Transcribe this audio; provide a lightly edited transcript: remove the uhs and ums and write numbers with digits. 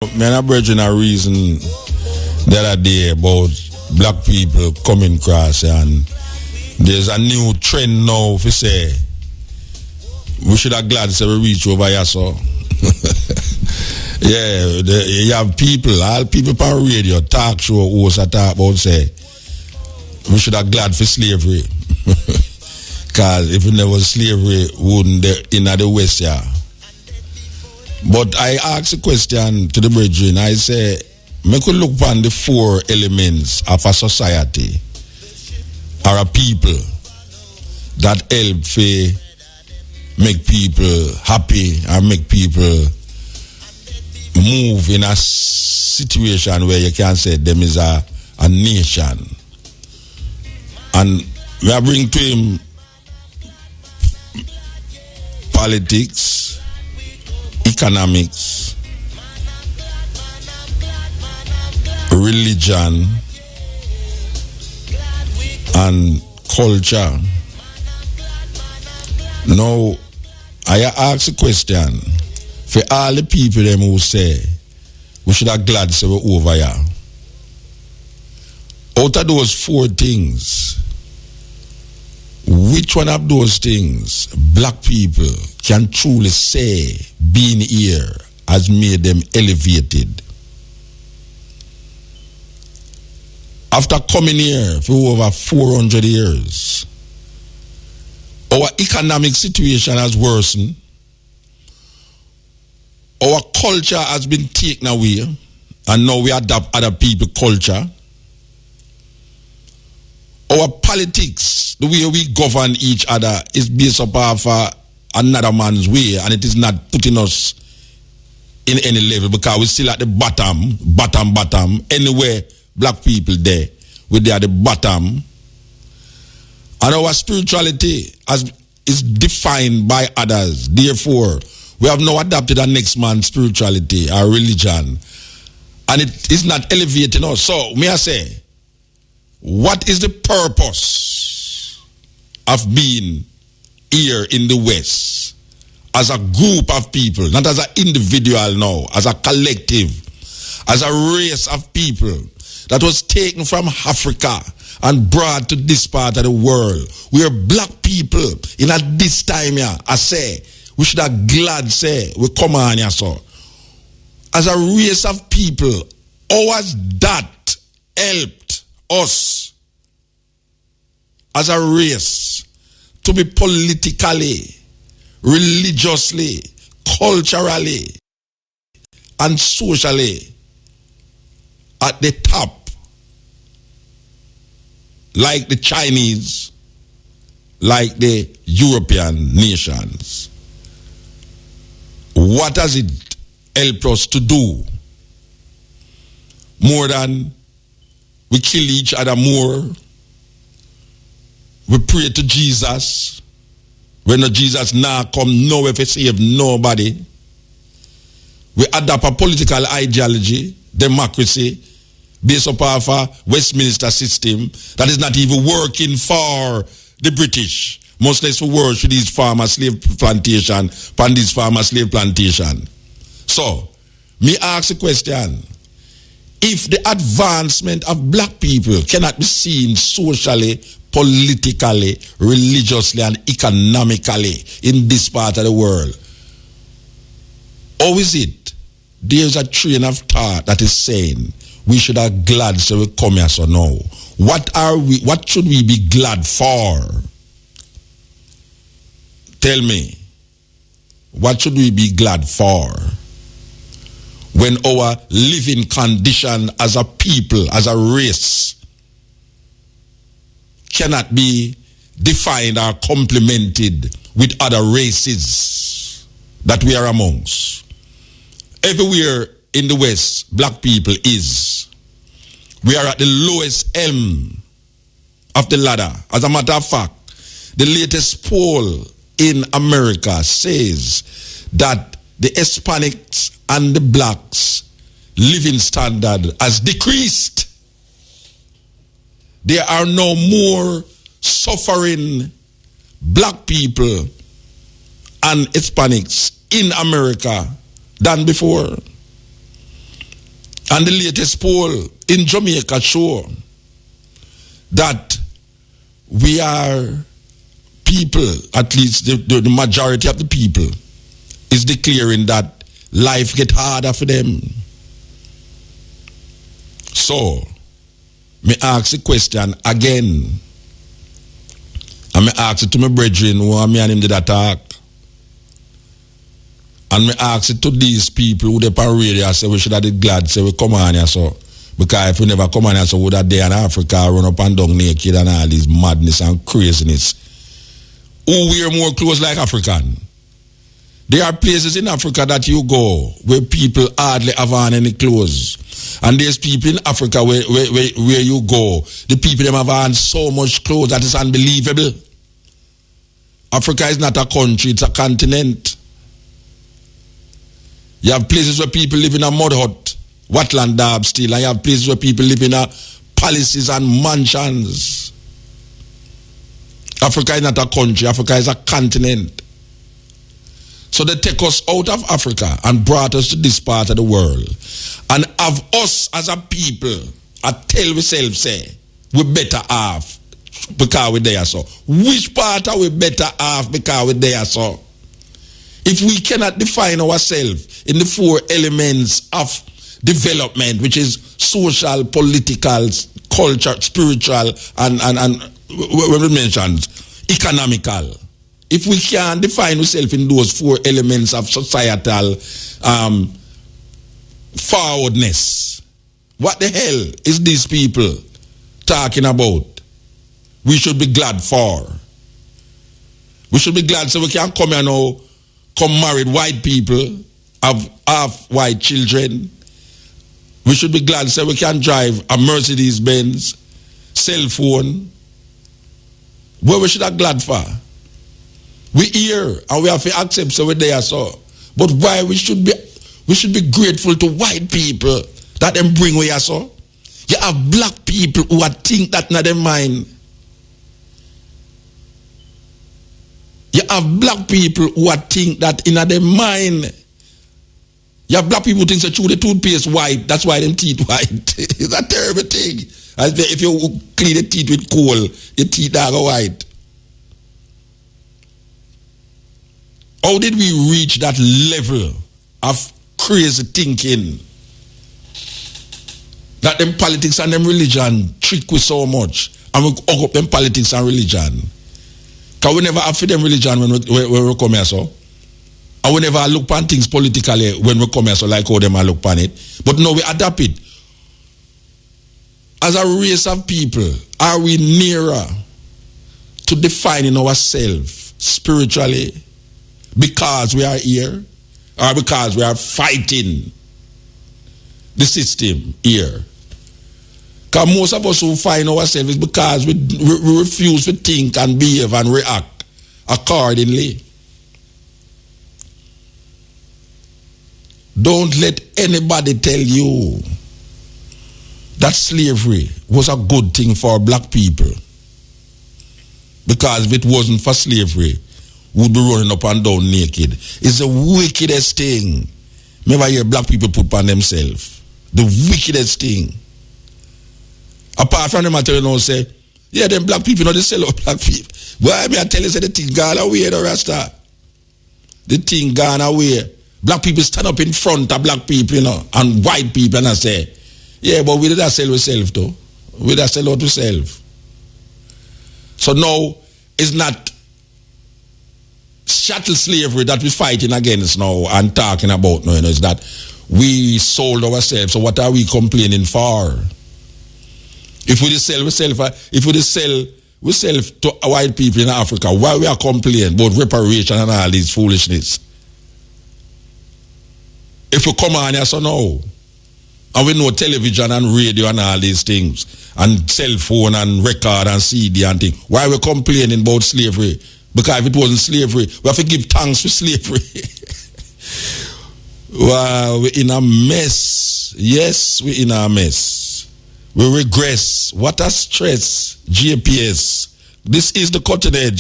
Me and a brethren a reason the other day about black people coming across, and there's a new trend now if we say we should have glad to we reach over here, so yeah, you have people, all people on radio, talk show hosts talk about say we should have glad for slavery. Cause if it never was slavery, wouldn't in the West, yeah. But I ask a question to the brethren. I say, me could look upon the four elements of a society or a people that help to make people happy or make people move in a situation where you can say them is a nation. And we are bring to him politics, economics, religion, and culture. Now, I ask a question for all the people them who say we should have glad to say we're over here. Out of those four things, which one of those things black people can truly say being here has made them elevated? After coming here for over 400 years, our economic situation has worsened. Our culture has been taken away, and now we adopt other people's culture. Our politics, the way we govern each other, is based upon another man's way, and it is not putting us in any level because we're still at the bottom. Anywhere black people there, we're at the bottom. And our spirituality is defined by others. Therefore, we have now adopted our next man's spirituality, our religion, and it is not elevating us. So, may I say, what is the purpose of being here in the West as a group of people, not as an individual now, as a collective, as a race of people that was taken from Africa and brought to this part of the world? We are black people in at this time here. I say, we should have glad say, we come on here, so. As a race of people, how has that helped us as a race to be politically, religiously, culturally, and socially at the top, like the Chinese, like the European nations? What has it helped us to do? More than we kill each other more, we pray to Jesus. When Jesus now come nowhere to save nobody. We adopt a political ideology, democracy, based upon a Westminster system that is not even working for the British, much less for work for these farmer slave plantation, and these farmer slave plantation. So, me ask a question. If the advancement of black people cannot be seen socially, politically, religiously, and economically in this part of the world, how is it there's a train of thought that is saying we should have glad so we come here so now? What should we be glad for? Tell me, what should we be glad for when our living condition as a people, as a race, cannot be defined or complemented with other races that we are amongst? Everywhere in the West, black people is. We are at the lowest elm of the ladder. As a matter of fact, the latest poll in America says that the Hispanics and the blacks living standard has decreased. There are no more suffering black people and Hispanics in America than before. And the latest poll in Jamaica show that we are people, at least the majority of the people, is declaring that life get harder for them. So, me ask the question again. And me ask it to my brethren who me and him did attack. And me ask it to these people who they on radio say we should have been glad say we come on here so. Because if we never come on here so would have day in Africa run up and down naked and all this madness and craziness. Who wear more clothes like African? There are places in Africa that you go where people hardly have on any clothes. And there's people in Africa where you go, the people them have on so much clothes that is unbelievable. Africa is not a country, it's a continent. You have places where people live in a mud hut, Watland Dab still, and you have places where people live in palaces and mansions. Africa is not a country, Africa is a continent. So they take us out of Africa and brought us to this part of the world. And have us as a people, I tell ourselves, say, we better off because we're there so. Which part are we better off because we're there so? If we cannot define ourselves in the four elements of development, which is social, political, culture, spiritual, and what we mentioned, economical. If we can't define ourselves in those four elements of societal forwardness, what the hell is these people talking about? We should be glad for. We should be glad so we can come here now, come married white people, have half white children. We should be glad so we can drive a Mercedes-Benz, cell phone. What we should have glad for? We here and we have to accept so we're there so. But why we should be grateful to white people that them bring we here so? You have black people who are think that not their mind. You have black people who are think that in their mind. You have black people who think that the toothpaste white, that's why them teeth white. It's a terrible thing. If you clean the teeth with coal, your teeth are white. How did we reach that level of crazy thinking that them politics and them religion trick we so much and we hug up them politics and religion? Because we never have for them religion when we come here so. And we never look upon things politically when we come here so like how them look upon it. But now we adapt it. As a race of people, are we nearer to defining ourselves spiritually? Because we are here or because we are fighting the system here? Because most of us who find ourselves is because we refuse to think and behave and react accordingly. Don't let anybody tell you that slavery was a good thing for black people. Because if it wasn't for slavery, would be running up and down naked. It's the wickedest thing. Never hear black people put on themselves. The wickedest thing. Apart from them, I tell you now, say, yeah, them black people, they sell out black people. Why me I tell you, say, the thing gone away, the Rasta. The thing gone away. Black people stand up in front of black people, and white people, and I say, yeah, but we did not sell ourselves, though. We did not sell out ourselves. So now, it's not chattel slavery that we're fighting against now and talking about now, is that we sold ourselves. So what are we complaining for? If we sell ourselves, if we sell to white people in Africa, why we are complaining about reparation and all this foolishness? If we come on here so now, and we know television and radio and all these things, and cell phone and record and CD and things, why we complaining about slavery? Because if it wasn't slavery, we have to give thanks for slavery. Wow, we're in a mess. Yes, we're in a mess. We regress. What a stress. GPS. This is the cutting edge.